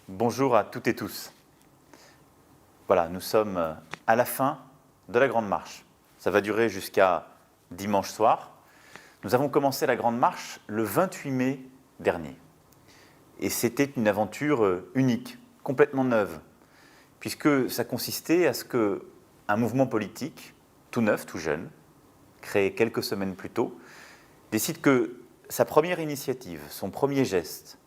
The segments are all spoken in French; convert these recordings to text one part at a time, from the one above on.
Bonjour à toutes et tous. Voilà, nous sommes à la fin de la Grande Marche. Ça va durer jusqu'à dimanche soir. Nous avons commencé la Grande Marche le 28 mai dernier. Et c'était une aventure unique, complètement neuve, puisque ça consistait à ce qu'un mouvement politique, tout neuf, tout jeune, créé quelques semaines plus tôt, décide que sa première initiative, son premier geste,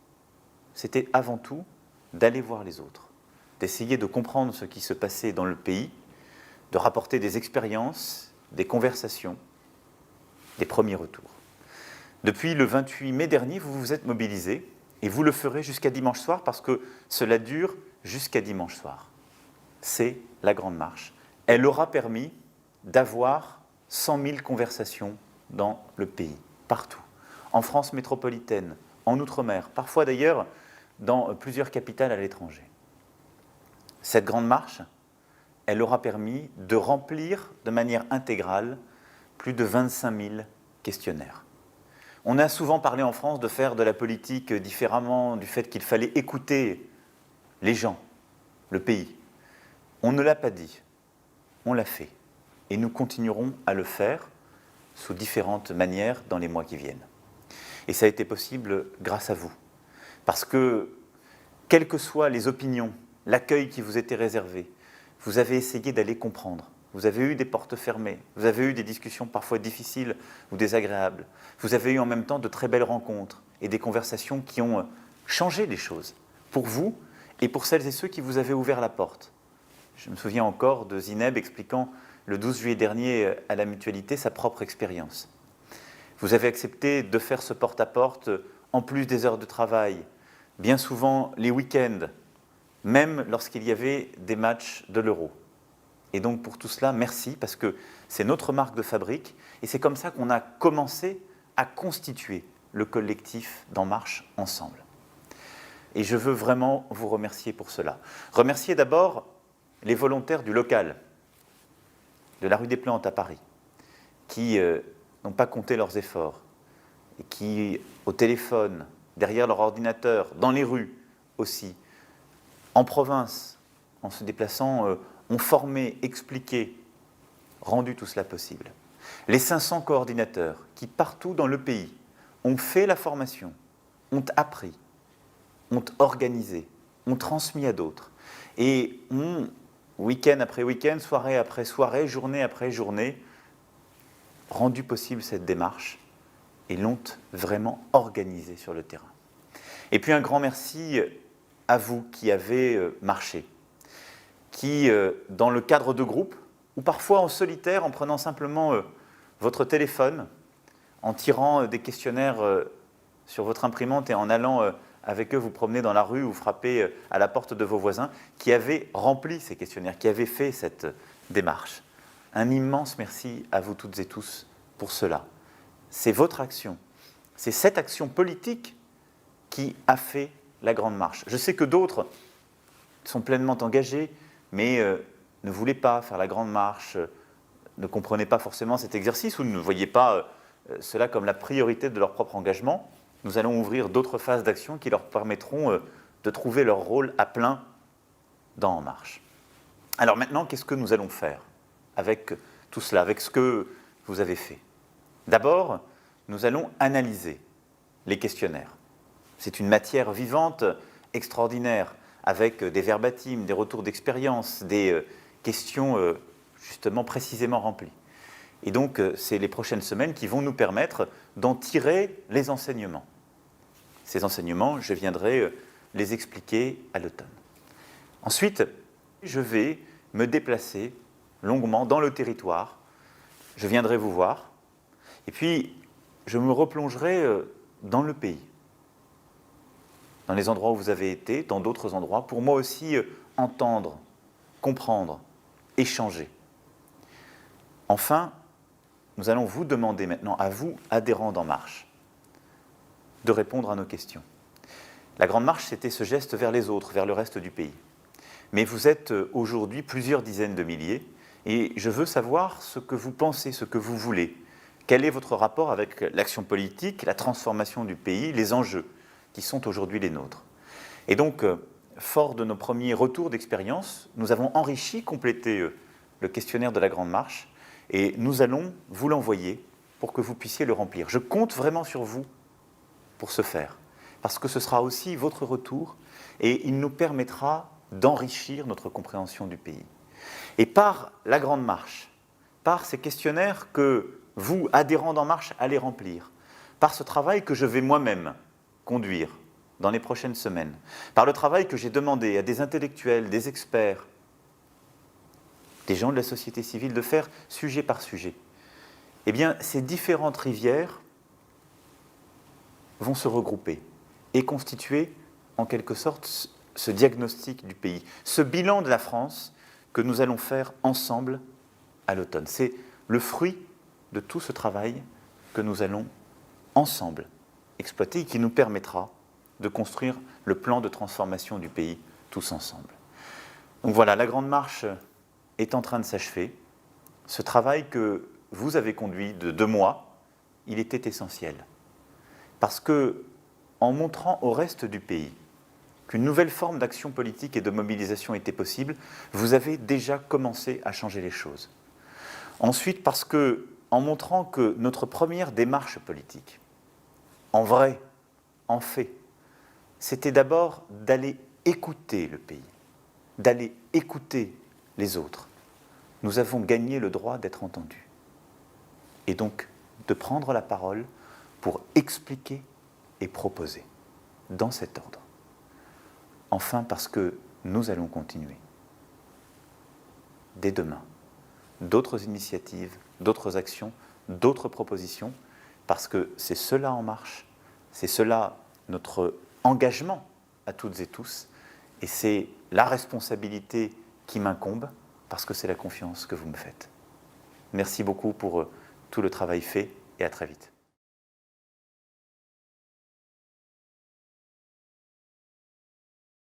c'était avant tout d'aller voir les autres, d'essayer de comprendre ce qui se passait dans le pays, de rapporter des expériences, des conversations, des premiers retours. Depuis le 28 mai dernier, vous vous êtes mobilisés et vous le ferez jusqu'à dimanche soir parce que cela dure jusqu'à dimanche soir. C'est la Grande Marche. Elle aura permis d'avoir 100 000 conversations dans le pays, partout, en France métropolitaine, en Outre-mer, parfois d'ailleurs dans plusieurs capitales à l'étranger. Cette Grande Marche, elle aura permis de remplir de manière intégrale plus de 25 000 questionnaires. On a souvent parlé en France de faire de la politique différemment, du fait qu'il fallait écouter les gens, le pays. On ne l'a pas dit, on l'a fait. Et nous continuerons à le faire sous différentes manières dans les mois qui viennent. Et ça a été possible grâce à vous. Parce que, quelles que soient les opinions, l'accueil qui vous était réservé, vous avez essayé d'aller comprendre. Vous avez eu des portes fermées, vous avez eu des discussions parfois difficiles ou désagréables. Vous avez eu en même temps de très belles rencontres et des conversations qui ont changé les choses, pour vous et pour celles et ceux qui vous avaient ouvert la porte. Je me souviens encore de Zineb expliquant le 12 juillet dernier à la Mutualité sa propre expérience. Vous avez accepté de faire ce porte-à-porte en plus des heures de travail, bien souvent les week-ends, même lorsqu'il y avait des matchs de l'Euro. Et donc pour tout cela, merci, parce que c'est notre marque de fabrique, et c'est comme ça qu'on a commencé à constituer le collectif d'En Marche ensemble. Et je veux vraiment vous remercier pour cela. Remercier d'abord les volontaires du local, de la rue des Plantes à Paris, qui n'ont pas compté leurs efforts, et qui, au téléphone, derrière leur ordinateur, dans les rues aussi, en province, en se déplaçant, ont formé, expliqué, rendu tout cela possible. Les 500 coordinateurs qui, partout dans le pays, ont fait la formation, ont appris, ont organisé, ont transmis à d'autres, et ont, week-end après week-end, soirée après soirée, journée après journée, rendu possible cette démarche et l'ont vraiment organisée sur le terrain. Et puis un grand merci à vous qui avez marché, qui, dans le cadre de groupe, ou parfois en solitaire, en prenant simplement votre téléphone, en tirant des questionnaires sur votre imprimante et en allant avec eux vous promener dans la rue ou frapper à la porte de vos voisins, qui avaient rempli ces questionnaires, qui avaient fait cette démarche. Un immense merci à vous toutes et tous pour cela. C'est votre action, c'est cette action politique qui a fait la Grande Marche. Je sais que d'autres sont pleinement engagés, mais ne voulaient pas faire la Grande Marche, ne comprenaient pas forcément cet exercice ou ne voyaient pas cela comme la priorité de leur propre engagement. Nous allons ouvrir d'autres phases d'action qui leur permettront de trouver leur rôle à plein dans En Marche. Alors maintenant, qu'est-ce que nous allons faire avec tout cela, avec ce que vous avez fait? D'abord, nous allons analyser les questionnaires. C'est une matière vivante, extraordinaire, avec des verbatims, des retours d'expérience, des questions justement précisément remplies. Et donc, c'est les prochaines semaines qui vont nous permettre d'en tirer les enseignements. Ces enseignements, je viendrai les expliquer à l'automne. Ensuite, je vais me déplacer longuement dans le territoire. Je viendrai vous voir. Et puis, je me replongerai dans le pays, dans les endroits où vous avez été, dans d'autres endroits, pour moi aussi entendre, comprendre, échanger. Enfin, nous allons vous demander maintenant, à vous, adhérents d'En Marche, de répondre à nos questions. La Grande Marche, c'était ce geste vers les autres, vers le reste du pays. Mais vous êtes aujourd'hui plusieurs dizaines de milliers, et je veux savoir ce que vous pensez, ce que vous voulez. Quel est votre rapport avec l'action politique, la transformation du pays, les enjeux qui sont aujourd'hui les nôtres? Et donc, fort de nos premiers retours d'expérience, nous avons enrichi, complété le questionnaire de la Grande Marche et nous allons vous l'envoyer pour que vous puissiez le remplir. Je compte vraiment sur vous pour ce faire, parce que ce sera aussi votre retour et il nous permettra d'enrichir notre compréhension du pays. Et par la Grande Marche, par ces questionnaires que vous, adhérents d'En Marche, allez remplir, par ce travail que je vais moi-même conduire dans les prochaines semaines, par le travail que j'ai demandé à des intellectuels, des experts, des gens de la société civile de faire sujet par sujet, eh bien, ces différentes rivières vont se regrouper et constituer en quelque sorte ce diagnostic du pays, ce bilan de la France que nous allons faire ensemble à l'automne. C'est le fruit de tout ce travail que nous allons ensemble exploiter et qui nous permettra de construire le plan de transformation du pays tous ensemble. Donc voilà, la Grande Marche est en train de s'achever. Ce travail que vous avez conduit de 2 mois, il était essentiel. Parce que, en montrant au reste du pays qu'une nouvelle forme d'action politique et de mobilisation était possible, vous avez déjà commencé à changer les choses. Ensuite, parce que, en montrant que notre première démarche politique, en vrai, en fait, c'était d'abord d'aller écouter le pays, d'aller écouter les autres. Nous avons gagné le droit d'être entendus. Et donc, de prendre la parole pour expliquer et proposer, dans cet ordre. Enfin, parce que nous allons continuer, dès demain, d'autres initiatives, d'autres actions, d'autres propositions, parce que c'est cela En Marche, c'est cela notre engagement à toutes et tous, et c'est la responsabilité qui m'incombe, parce que c'est la confiance que vous me faites. Merci beaucoup pour tout le travail fait, et à très vite.